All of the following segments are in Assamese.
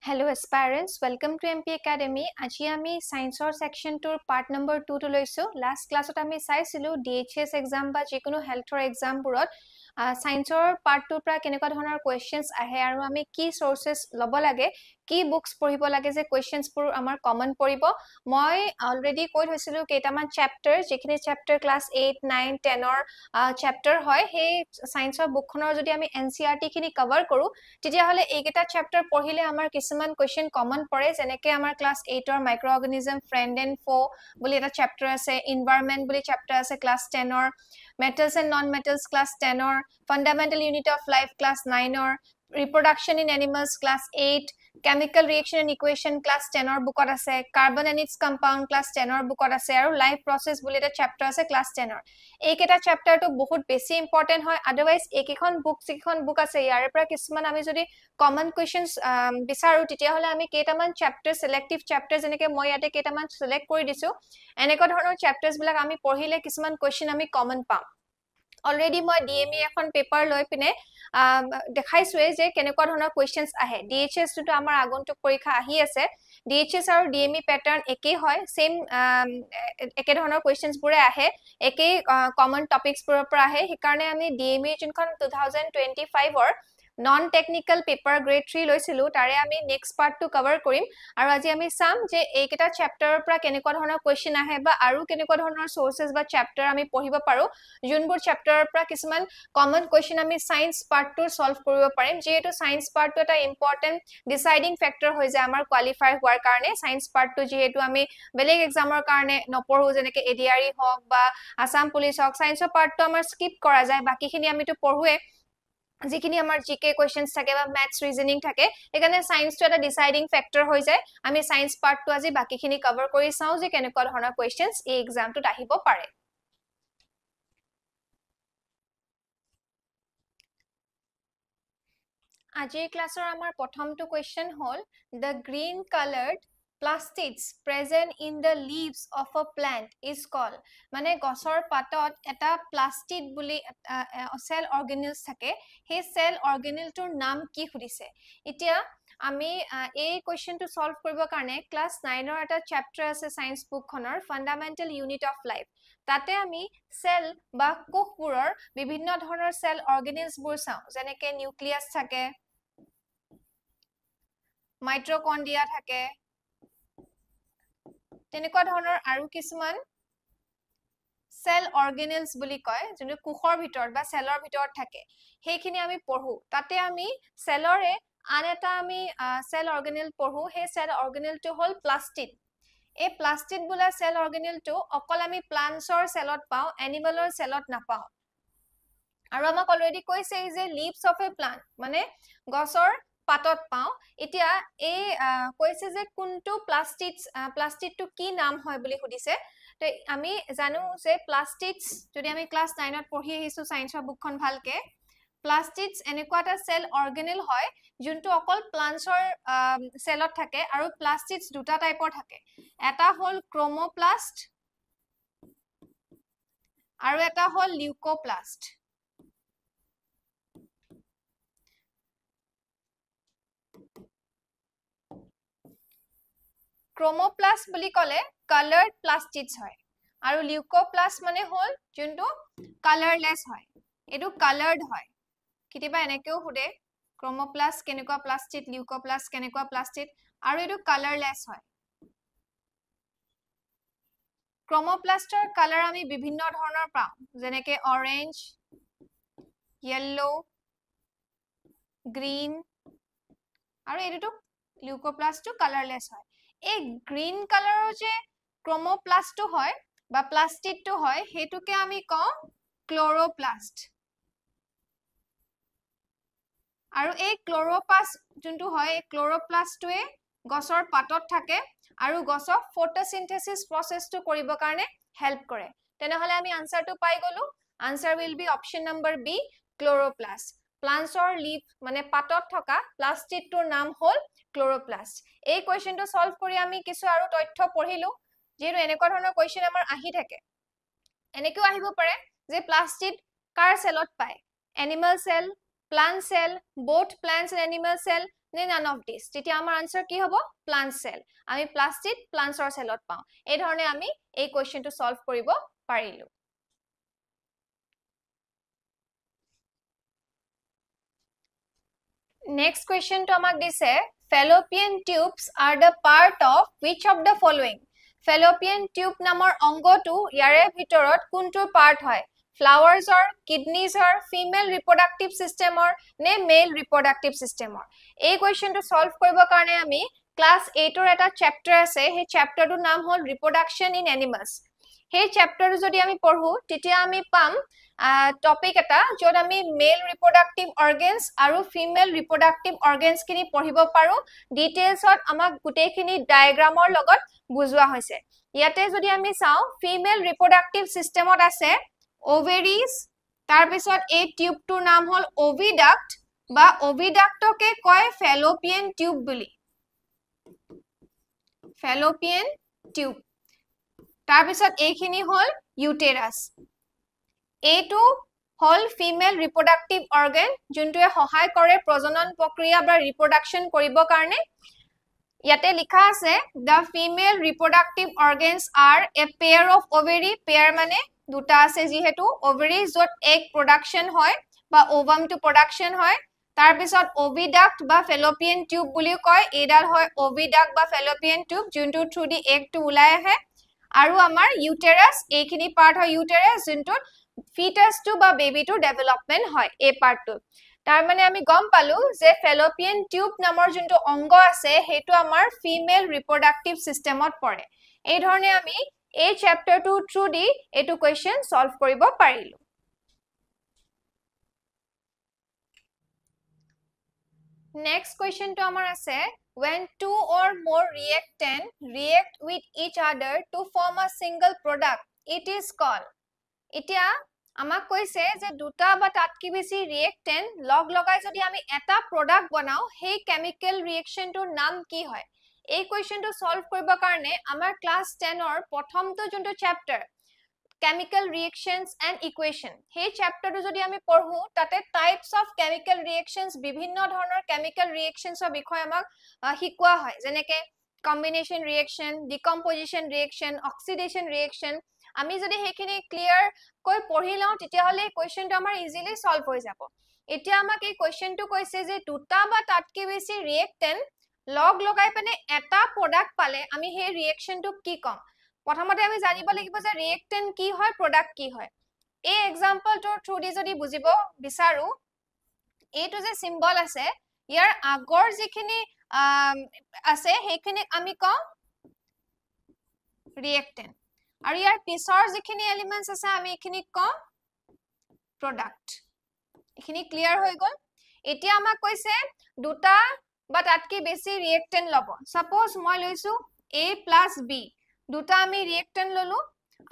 Hello aspirants, welcome to MP Academy. Aji ami science or section tour part number 2 to loiso. Last class ot ami saisilu DHS exam ba jikono health or exam burot science or part 2 pra kenekwa dhonar questions ahe aru ami ki sources lobo lage ki books পঢ়িব লাগে যে questions পুৰ আমাৰ common পৰিব মই already কৈ হৈছিলো কেইটামান chapter যেখিনি chapter class 8 9 10 অৰ chapter হয় সেই science অৰ বুকখনৰ যদি আমি NCERT খিনি cover কৰো তেতিয়া হলে এইকেইটা chapter পঢ়িলে আমাৰ কিছুমান question common পৰে যেনেকৈ আমাৰ class 8 or microorganism friend and foe বুলি এটা chapter আছে environment বুলি chapter আছে class 10 অৰ metals and non metals class 10 অৰ fundamental unit of life class 9 অৰ reproduction in animals class 8 chemical reaction and equation class 10 or bookot ase carbon and its compound class 10 or bookot ase aru life process boli eta chapter ase class 10 or eketa chapter to bahut beshi important hoy otherwise ekikhon book ase yare pra kisman ami jodi common questions bisaru titia hole ami ketaman chapter selective chapters eneke moi ate ketaman select kori disu eneko dhonor chapters bilak ami porhile kisman question ami common pam already moi DME এখন পেপার লৈ পিনে দেখাইছোৱে যে কেনেকুৱা ধৰণৰ কোৱেশ্চনস আহে DHS টো আমাৰ আগন্তুক পৰীক্ষা আহি আছে DHS আৰু DME প্যাটাৰ্ন একেই হয় সেম একে ধৰণৰ কোৱেশ্চনস বুৰে আহে একেই কমন টপিকস বুৰৰ পৰা আহে হিকাৰণে আমি DME যোনখন 2025 অৰ non technical paper grade 3 লৈছিলো তাৰে আমি next part to cover কৰিম আৰু আজি আমি সাম যে এইকেটা chapter পৰা কেনেকুৱা ধৰণৰ question আহে বা আৰু কেনেকুৱা ধৰণৰ sources বা chapter আমি পঢ়িব পাৰো যোনবোৰ chapter পৰা কিছুমান common question আমি science part to solve কৰিব পাৰিম যেহেতু science part to এটা important deciding factor হৈ যায় আমাৰ qualify হোৱাৰ কাৰণে science part to যেহেতু আমি বেলেগ examৰ কাৰণে নপঢ়ো যেনেকৈ ADRE হওক বা আসাম পুলিচ হওক science part to আমাৰ skip কৰা যায় বাকিখিনি আমি তো পঢ়ুৱে যিখিনি আমাৰ জিকে কোৱেশ্চনস থাকে বা ম্যাথছ ৰিজনিং থাকে এখানে সায়েন্স টো এটা ডিসাইডিং ফ্যাক্টৰ হৈ যায় আমি সায়েন্স পাৰ্ট টো আজি বাকিখিনি কভাৰ কৰি চাও যে কেনেকুৱা ধৰণৰ কোৱেশ্চনস এই এক্সামটোত আহিব পাৰে আজিৰ ক্লাছৰ আমাৰ প্ৰথমটো question hall the green colored plastids present in the leaves of a plant is called মানে গছৰ পাতত এটা প্লাস্টিড বুলি সেল অৰ্গেনেলছ থাকে সেই সেল অৰ্গেনেলটোৰ নাম কি খুদিছে এতিয়া আমি এই কোৱেশ্চনটো সলভ কৰিব কাৰণে ক্লাস 9 ৰ এটা চ্যাপ্টাৰ আছে সায়েন্স বুকখনৰ ফান্ডামেন্টাল ইউনিট অফ লাইফ তাতে আমি সেল বা কোষবোৰৰ বিভিন্ন ধৰণৰ সেল অৰ্গেনেলছ বোৰ চাও যেনেকৈ নিউক্লিয়াছ থাকে মাইট্ৰকন্ড্ৰিয়া থাকে তেনেকুৱা ধৰণৰ আৰু কিছুমান সেল অৰ্গেনেলছ বুলি কয় যোনটো কোষৰ ভিতৰত বা সেলৰ ভিতৰত থাকে সেইখিনি আমি পঢ়ো তাতে আমি সেলৰে আন এটা আমি সেল অৰ্গেনেল পঢ়ো সেই সেল অৰ্গেনেলটো হল প্লাস্টিড এই প্লাস্টিড বোলা সেল অৰ্গেনেলটো অকল আমি প্লান্টছৰ সেলত পাও এনিমেলৰ সেলত নাপাও আৰু আমাক অলৰেডি কৈছে যে লিভছ অফ এ প্লান্ট মানে গছৰ পাতত পাও এতিয়া এই কৈছে যে কোনটো প্লাস্টিডটো কি নাম হয় বুলি খুদিছে তো আমি জানো যে প্লাস্টিডস যদি আমি ক্লাস 9 ত পঢ়ি আহিছো সায়েন্সৰ বুকখন ভালকে প্লাস্টিডস এনেকুৱা এটা সেল অৰ্গেনেল হয় যোনটো অকল প্লান্টছৰ সেলত থাকে আৰু প্লাস্টিডস দুটা টাইপৰ থাকে এটা হল ক্ৰোমোপ্লাস্ট আৰু এটা হল লিউকোপ্লাস্ট ক্ৰোমোপ্লাস্ট বুলি কলে colored plastids হয় আৰু লিউকোপ্লাস্ট মানে হল যোনটো colorless হয় এটো colored হয় কিতিবা এনেকেও খুদে ক্ৰোমোপ্লাস্ট কেনেকুৱা প্লাস্টিড লিউকোপ্লাস্ট কেনেকুৱা প্লাস্টিড আৰু এটো colorless হয় ক্ৰোমোপ্লাস্টৰ কালাৰ আমি বিভিন্ন ধৰণৰ পাও যেনেকৈ অৰেঞ্জ yellow green আৰু এটো লিউকোপ্লাস্টটো colorless হয় এই গ্ৰীন কালাৰৰ যে ক্ৰোমোপ্লাস্টটো হয় বা প্লাস্টিডটো হয় হেতুকে আমি কও ক্লোৰোপ্লাস্ট আৰু এই ক্লোৰোপ্লাস্ট যোনটো হয় এই ক্লোৰোপ্লাস্টটোৱে গছৰ পাতত থাকে আৰু গছক ফটোসিনথেসিস প্ৰসেসটো কৰিব কাৰণে হেল্প কৰে তেনেহলে আমি আনসাৰটো পাই গলো answer will be option number B chloroplast প্লান্টছৰ লিভ মানে পাতত থকা প্লাস্টিডটোৰ নাম হল ক্লোৰোপ্লাস্ট এই কোৱেশ্চনটো সলভ কৰি আমি কিছু আৰু তথ্য পঢ়িলো যেহেতু এনেকুৱা ধৰণৰ কোৱেশ্চন আমাৰ আহি থাকে এনেকেও আহিব পাৰে যে প্লাস্টিড কাৰ সেলত পায় animal cell plant cell, both plants and animal cell, নে none of these. তেতিয়া আমাৰ answer কি হ'ব? Plant cell. আমি plastic plants or cellত পাওঁ। এই ধৰণে আমি এই questionটো solve কৰিব পাৰিলো। Next question to আমাক দিছে, fallopian tubes are the part of which of the following? Fallopian tube নামৰ অংগটো ইয়াৰে ভিতৰত কোনটো part হয়? Flowers or kidneys or female reproductive system or নে male reproductive system or? এই questionটো solve কৰিবৰ কাৰণে আমি class 8 or এটা chapter আছে, সেই chapterটোৰ নাম হ'ল reproduction in animals. সেই chapterটো যদি আমি পঢ়ো তেতিয়া আমি পাম topic এটা যত আমি male reproductive organs আৰু female reproductive organs খিনি পঢ়িব পাৰো details ত আমাক গুটেইখিনি diagramৰ লগত বুজোৱা হৈছে ইয়াতে যদি আমি চাও female reproductive system ত আছে ovaries তাৰ পিছত এই টিউবটোৰ নাম হ'ল oviduct বা oviductকে কয় fallopian tube বুলি fallopian tube তাৰ পিছত এইখিনি হ'ল uterus এইটো হল female reproductive organ যোনটোৱে সহায় কৰে প্ৰজনন প্ৰক্ৰিয়া বা reproduction কৰিব কাৰণে ইয়াতে লিখা আছে the female reproductive organs are a pair of ovary pair মানে দুটা আছে যিহেতু ovaries যত egg production হয় বা ovum to production হয় তাৰ পিছত oviduct বা fallopian tube বুলি কয় এডাল হয় oviduct বা fallopian tube যোনটো through the egg to ওলাই আহে আৰু আমাৰ uterus এইখিনি part হয় uterus যোনটো fetus to বা baby to development হয় এই part to তাৰ মানে আমি গম পালো যে fallopian tube নামৰ যোনটো অংগ আছে হেতু আমাৰ female reproductive system ত পৰে এই ধৰণে আমি এই chapter 2 through দি এটো question solve কৰিব পাৰিলো next question to আমাৰ আছে when two or more reactant react with each other to form a single product it is called এতিয়া আমাক কৈছে যে দুটা বা তাতকি বেছি reactant লগ লগাই যদি আমি এটা product বনাও সেই chemical reaction টোৰ নাম কি হয় এই কোৱেশ্চনটো সলভ কৰিব কাৰণে আমাৰ ক্লাস 10 ৰ প্ৰথমটো যোনটো chapter chemical reactions and equation সেই চ্যাপ্টাৰটো যদি আমি পঢ়ো তাতে types of chemical reactions বিভিন্ন ধৰণৰ chemical reactions ৰ বিষয় আমাক শিকোৱা হয় যেনেকৈ combination reaction decomposition reaction oxidation reaction আমি যদি হেখিনি ক্লিয়াৰ কৈ পঢ়ি লও তেতিয়া হলে কোৱেশ্চনটো আমাৰ ইজিলি সলভ হৈ যাব এতিয়া আমাক এই কোৱেশ্চনটো কৈছে যে দুটা বা তাতকে বেছি ৰিয়েক্টেন্ট লগ লগাই পেনে এটা প্ৰডাক্ট পালে আমি সেই ৰিয়েকচনটো কি কম প্ৰথমতে আমি জানিব লাগিব যে ৰিয়েক্টেন্ট কি হয় প্ৰডাক্ট কি হয় এই এক্সাম্পলটোৰ থ্ৰু দি যদি বুজিব বিচাৰো এইটো যে সিম্বল আছে ইয়াৰ আগৰ যিখিনি আছে সেইখিনি আমি কম ৰিয়েক্টেন্ট আৰু ইয়াৰ পিছৰ যিখিনি এলিমেন্টস আছে আমি এখিনি কম প্ৰডাক্ট এখিনি ক্লিয়াৰ হৈ গল এতিয়া আমাক কৈছে দুটা বা তাতকে বেছি ৰিয়েক্টেন্ট লব সাপোজ মই লৈছো a + b দুটা আমি ৰিয়েক্টেন্ট ললো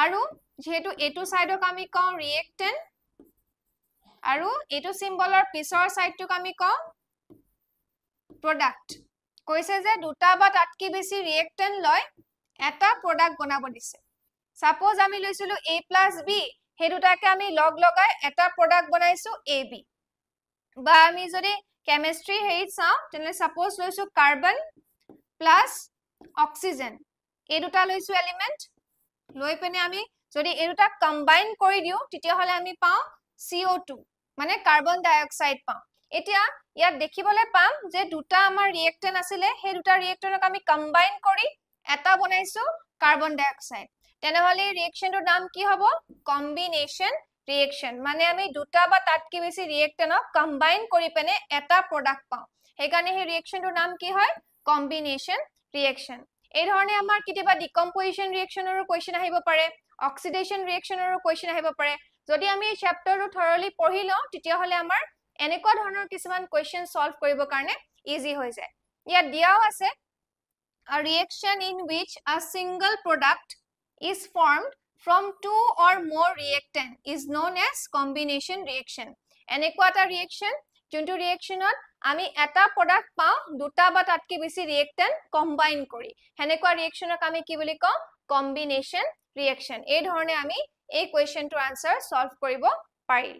আৰু যেহেতু এটো সাইডক আমি কম ৰিয়েক্টেন্ট আৰু এটো সিম্বলৰ পিছৰ সাইডটোক আমি কম প্ৰডাক্ট কৈছে যে দুটা বা তাতকে বেছি ৰিয়েক্টেন্ট লয় এটা প্ৰডাক্ট বনাব দিছে সাপোজ আমি লৈছিলো a + b হে দুটাকে আমি লগ লগাই এটা প্ৰডাক্ট বনাইছো ab বা আমি যদি কেমিস্ট্ৰি হেই চাও তেনে সাপোজ লৈছো কাৰ্বন প্লাস অক্সিজেন এই দুটা লৈছো এলিমেন্ট লৈ পেনে আমি যদি এই দুটা কম্বাইন কৰি দিও তেতিয়া হলে আমি পাও CO2 মানে কাৰ্বন ডাই অক্সাইড পাও এতিয়া ইয়াত দেখিবলৈ পাম যে দুটা আমাৰ ৰিয়েক্টেন্ট আছিল হে দুটা ৰিয়েক্টেন্টক আমি কম্বাইন কৰি এটা বনাইছো কাৰ্বন ডাই অক্সাইড তেনেহলে ৰিয়েকচনটোৰ নাম কি হ'ব কম্বিনেশন ৰিয়েকচন মানে আমি দুটা বা তাতকে বেছি ৰিয়েক্টেন্টক কম্বাইন কৰি পেনে এটা প্ৰডাক্ট পাও হেকাৰণে হে ৰিয়েকচনটোৰ নাম কি হয় কম্বিনেশন ৰিয়েকচন এই ধৰণে আমাৰ কিবা ডিকম্পোজিশন ৰিয়েকচনৰো কোৱেশ্চন আহিব পাৰে অক্সিডেশন ৰিয়েকচনৰো কোৱেশ্চন আহিব পাৰে যদি আমি এই চ্যাপ্টাৰটো থৰলি পঢ়ি লও তেতিয়া হলে আমাৰ এনেকুৱা ধৰণৰ কিছুমান কোৱেশ্চন সলভ কৰিব কাৰণে ইজি হৈ যায় ইয়াত দিয়াও আছে a reaction in which a single product is formed from two or more reactant is known as combination reaction এনেকুৱা এটা reaction যোনটো reactionত আমি এটা প্ৰডাক্ট পাও দুটা বা তাতকে বেছি reactant কম্বাইন কৰি হেনেকুৱা reactionক আমি কি বুলি কম combination reaction এই ধৰণে আমি এই কোৱেশ্চনটোৰ আনসাৰ সলভ কৰিব পাৰিম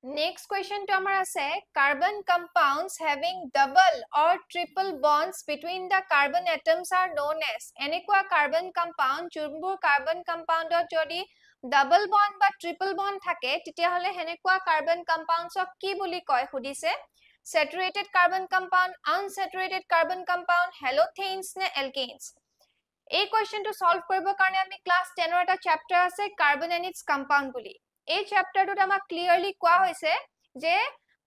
Next question to amar ase carbon compounds having double or triple bonds between the carbon atoms are known as enekwa carbon compound jubur carbon compound jodi double bond ba triple bond thake titia hole henekwa carbon compounds ok ki boli koy hudise saturated carbon compound unsaturated carbon compound halogenes ne alkanes এই কোয়েশ্চনটো সলভ কৰিব কাৰণে আমি ক্লাস 10 ৰ এটা চ্যাপ্টাৰ আছে কাৰ্বন এণ্ড ইটস কম্পাউন্ড বুলি এই চ্যাপ্টাৰটোত আমাক ক্লিয়াৰলি কোৱা হৈছে যে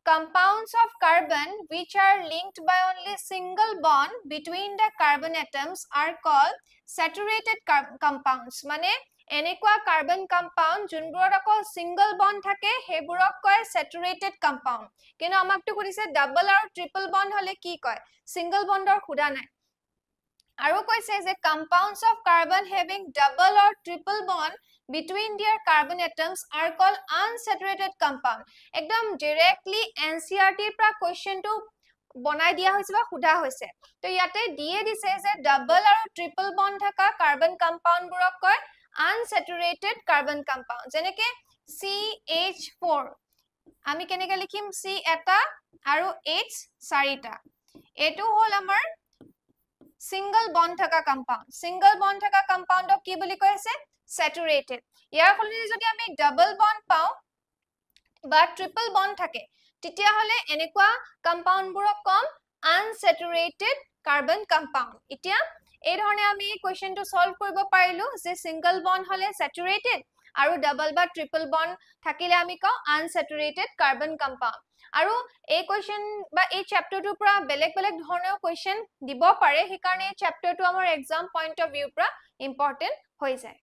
compounds of carbon which are linked by only single bond between the carbon atoms are called saturated compounds মানে এনেকুৱা কাৰ্বন কম্পাউন্ড যোনবোৰত অকল সিঙ্গল বন্ড থাকে হেবোৰক কয় স্যাচুৰেটেড কম্পাউন্ড কিন্তু আমাকটো কৈছে ডাবল আৰু ট্ৰিপল বন্ড হলে কি কয় সিঙ্গল বন্ডৰ খুদা নাই আৰু কৈছে যে compounds of carbon having double or triple bond between their carbon atoms are called unsaturated compound একদম directly NCERT পৰা question টো বনাই দিয়া হৈছে বা খুদা হৈছে তো ইয়াতে দিয়ে দিছে যে ডাবল আৰু ট্ৰিপল বন্ড থকা কাৰ্বন কম্পাউন্ড বোৰক কয় unsaturated carbon compound যেনেকে CH4 আমি কেনেকৈ লিখিম C এটা আৰু H চাৰিটা এটো হল আমাৰ single bond thaka compound of ki boli koise saturated yar kholi jodi ami double bond pao ba triple bond thake titia hole enekwa compound buro kom unsaturated carbon compound itia ei dhorone ami question to solve koribo parilu je single bond hole saturated aru double ba triple bond thakile ami ko unsaturated carbon compound আৰু এই কোয়েশ্চন বা এই চ্যাপ্টাৰটোৰ পৰা বেলেগ বেলেগ ধৰণৰ কোয়েশ্চন দিব পাৰে হে কাৰণে এই চ্যাপ্টাৰটো আমাৰ এক্সাম পইণ্ট অফ ভিউ পৰা ইম্পৰ্টেন্ট হৈ যায়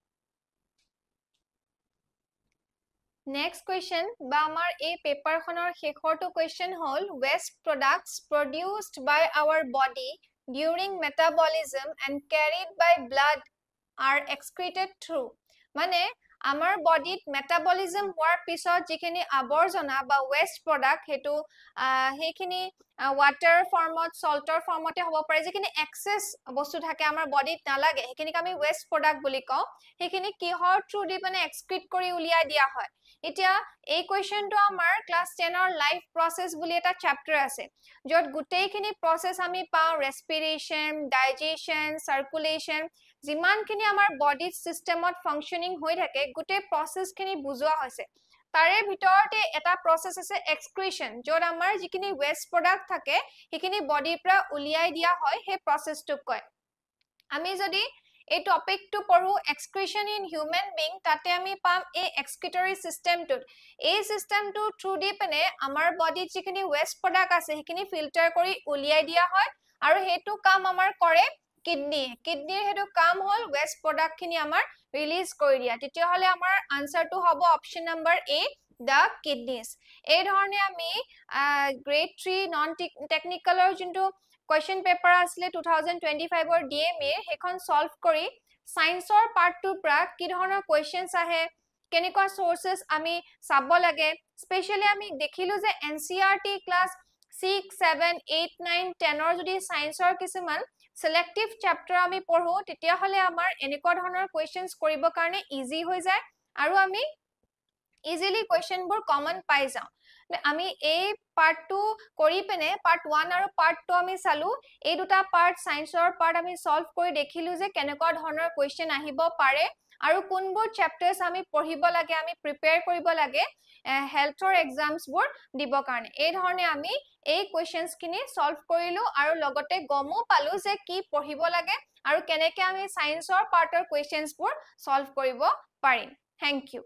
নেক্সট কোয়েশ্চন বা আমাৰ এই পেপাৰখনৰ শেষৰটো question hall waste products produced by our body during metabolism and carried by blood are excreted through মানে আমাৰ বডিত মেটাবলিজম হোৱাৰ পিছত যিখিনি আৱৰ্জনা বা ওয়েস্ট প্ৰডাক্ট হেতু হেখিনি ওয়াটাৰ ফৰ্মত সল্টৰ ফৰ্মতে হ'ব পাৰে যিখিনি এক্সেস বস্তু থাকে আমাৰ বডিত নালাগে হেখিনিক আমি ওয়েস্ট প্ৰডাক্ট বুলি কওঁ হেখিনি কিহৰ থ্ৰু দি মানে এক্সক্ৰিট কৰি উলিয়াই দিয়া হয় এতিয়া এই কোয়েশ্চনটো আমাৰ ক্লাস 10 ৰ লাইফ প্ৰসেস বুলি এটা চ্যাপ্টাৰ আছে যত গুটেইখিনি প্ৰসেস আমি পাও ৰেসপিৰেচন ডাইজেশন সাৰ্কুলেশন যিমানখিনি আমাৰ বডি সিস্টেমত ফাংশনিং হৈ থাকে গুটে প্ৰসেস খিনি বুজোৱা হৈছে তাৰে ভিতৰতে এটা প্ৰসেস আছে এক্সক্ৰিশন যত আমাৰ যিখিনি ওয়েস্ট প্ৰডাক্ট থাকে হেখিনি বডিৰ পৰা উলিয়াই দিয়া হয় হে প্ৰসেসটো কয় আমি যদি এই টপিকটো পঢ়ো এক্সক্ৰিশন ইন হিউম্যান বিং তাতে আমি পাম এই এক্সক্ৰিটৰি সিস্টেমটো এই সিস্টেমটো থ্ৰু দি পেনে আমাৰ বডিত যিখিনি ওয়েস্ট প্ৰডাক্ট আছে হেখিনি ফিল্টাৰ কৰি উলিয়াই দিয়া হয় আৰু হেতু কাম আমাৰ কৰে কিডনিৰ হেতু কাম হল ওয়েস্ট প্ৰডাক্ট খিনি আমাৰ ৰিলিজ কৰি দিয়া তেতিয়া হলে আমাৰ আনসাৰটো হ'ব option number A the kidneys এই ধৰণে আমি গ্ৰেড 3 নন টেকনিক্যালৰ যোনটো question paper asle 2025 or DMA hekhon solve kori science or part 2 pra ki dhoroner questions ahe kenekwa sources ami sabo lage especially ami dekhilu je NCERT class 6 7 8 9 10 or jodi science or kisuman selective chapter ami porhu titia hole amar enekwa dhoroner questions koribo karone easy hoi jay aru ami easily question bur common pai jao আমি এই পার্ট 2 কৰি পেনে পাৰ্ট 1 আৰু পাৰ্ট 2 আমি চালু এই দুটা পাৰ্ট সায়েন্সৰ পাৰ্ট আমি সলভ কৰি দেখিলু যে কেনেকুৱা ধৰণৰ কোৱেশ্চন আহিব পাৰে আৰু কোনবোৰ চ্যাপ্টাৰস আমি পঢ়িব লাগে আমি প্ৰিপেয়াৰ কৰিব লাগে হেলথৰ এক্সামস বোৰ দিব কাৰণে এই ধৰণে আমি এই কোৱেশ্চনস খিনি সলভ কৰিলো আৰু লগতে গমো পালো যে কি পঢ়িব লাগে আৰু কেনেকৈ আমি সায়েন্সৰ পাৰ্টৰ কোৱেশ্চনস বোৰ সলভ কৰিব পাৰিম থ্যাংক ইউ